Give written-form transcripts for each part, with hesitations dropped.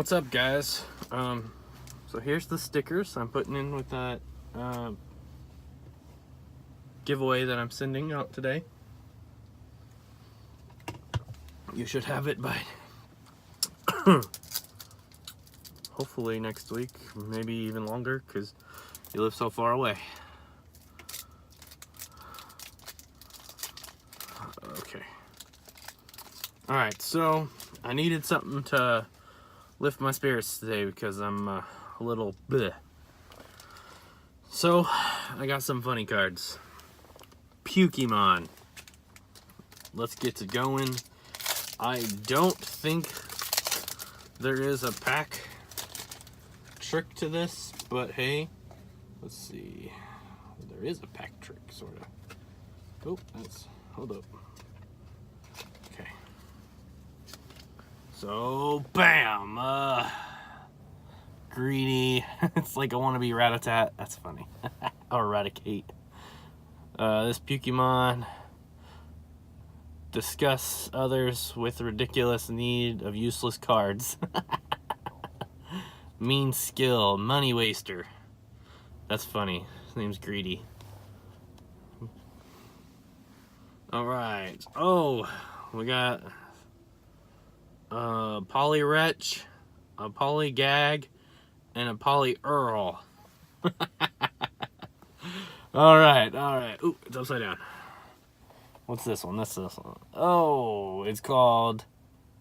What's up, guys? So here's the stickers I'm putting in with that giveaway that I'm sending out today. You should have it by hopefully next week, maybe even longer, because you live so far away. Okay. Alright, so I needed something to lift my spirits today because I'm a little bleh. So I got some funny cards. PUKEY'MON. Let's get to going. I don't think there is a pack trick to this, but hey, let's see. There is a pack trick, sort of. Oh, hold up. Okay. So, bam! Greedy. It's like I want to be Rat-a-tat. That's funny. Or Raticate. This PUKEY'MON. Discuss others with ridiculous need of useless cards. Mean skill. Money waster. That's funny. His name's Greedy. Alright. Oh, we got a Poly-Wretch, a Poly-Gag, and a Poly-Earl. Alright. Ooh, it's upside down. What's this one? This one. Oh, it's called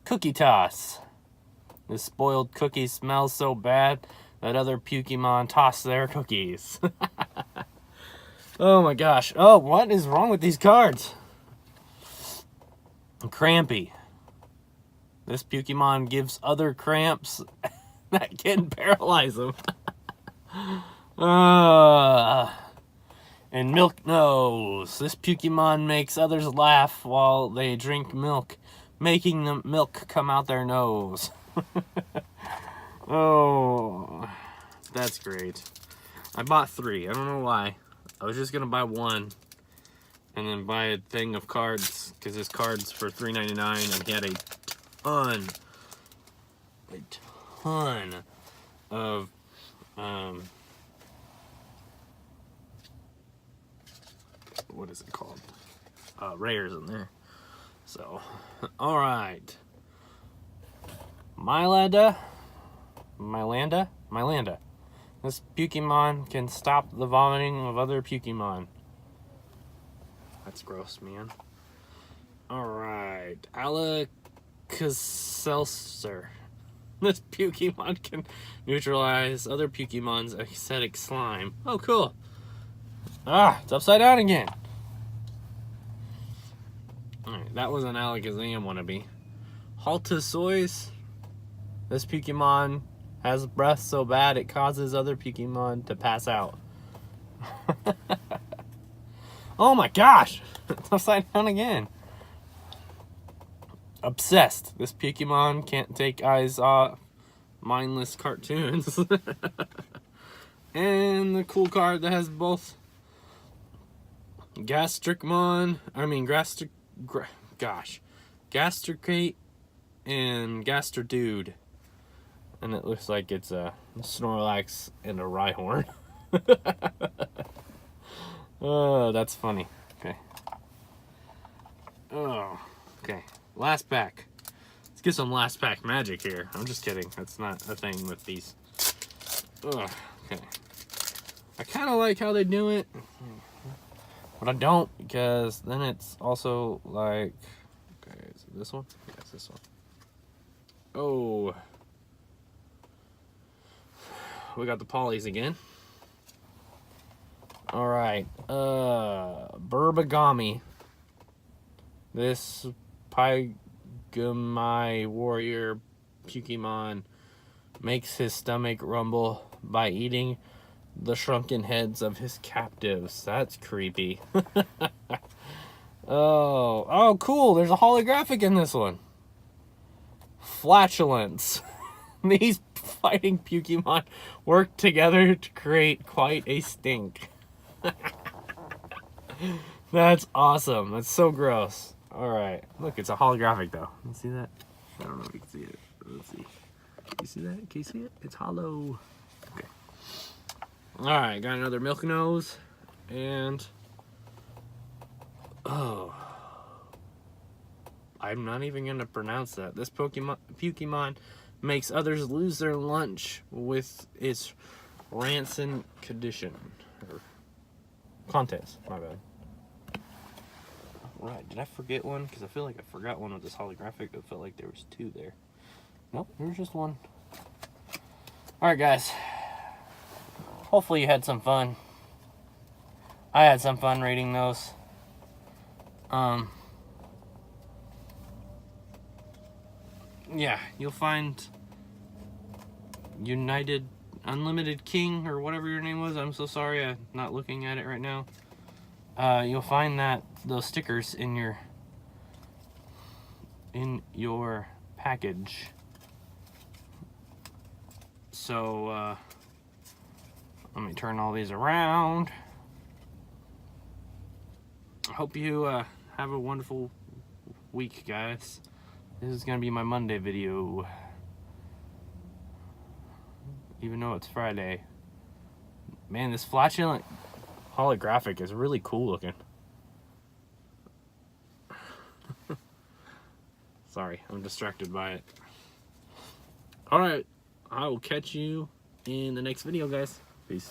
Cookie Toss. This spoiled cookie smells so bad that other PUKEY'MON toss their cookies. Oh my gosh. Oh, what is wrong with these cards? Crampy. This PUKEY'MON gives other cramps that can paralyze them. And Milk Nose. This PUKEY'MON makes others laugh while they drink milk, making the milk come out their nose. Oh, that's great. I bought 3. I don't know why. I was just going to buy 1 and then buy a thing of cards because this card's for $3.99 and he had a ton of what is it called? Rares in there. So, alright. Mylanda. This PUKEY'MON can stop the vomiting of other PUKEY'MON. That's gross, man. Alright. Alka-Seltzer. This PUKEY'MON can neutralize other PUKEY'MON's acidic slime. Oh, cool. Ah, it's upside down again. Alright, that was an Alakazam wannabe. Haltosoys. This PUKEY'MON has breath so bad it causes other PUKEY'MON to pass out. Oh my gosh! It's upside down again. Obsessed. This PUKEY'MON can't take eyes off mindless cartoons. And the cool card that has both Gastricate and Gastrodude. And it looks like it's a Snorlax and a Rhyhorn. Oh, that's funny. Okay. Oh, okay. Last pack. Let's get some last pack magic here. I'm just kidding. That's not a thing with these. Ugh, okay. I kind of like how they do it. But I don't, because then it's also like... Okay, is it this one? Yeah, it's this one. Oh. We got the polys again. Alright. Burbagami. This Pygmy warrior PUKEY'MON makes his stomach rumble by eating the shrunken heads of his captives. That's creepy. Oh, cool. There's a holographic in this one. Flatulence. These fighting PUKEY'MON work together to create quite a stink. That's awesome. That's so gross. Alright. Look, it's a holographic though. You see that? I don't know if you can see it. Let's see. you see that? Can you see it? It's hollow. Okay. Alright, got another Milk Nose. And... oh... I'm not even going to pronounce that. This PUKEY'MON makes others lose their lunch with its rancid condition. Or contents, my bad. Right, did I forget one? Because I feel like I forgot one with this holographic. It felt like there was two there. Nope, there's just one. Alright, guys. Hopefully you had some fun. I had some fun reading those. Yeah, you'll find United Unlimited King, or whatever your name was. I'm so sorry, I'm not looking at it right now. You'll find that those stickers in your package. So let me turn all these around. I hope you have a wonderful week, guys. This is gonna be my Monday video, even though it's Friday. Man, this flatulent holographic is really cool looking. Sorry, I'm distracted by it. Alright, I will catch you in the next video, guys. Peace.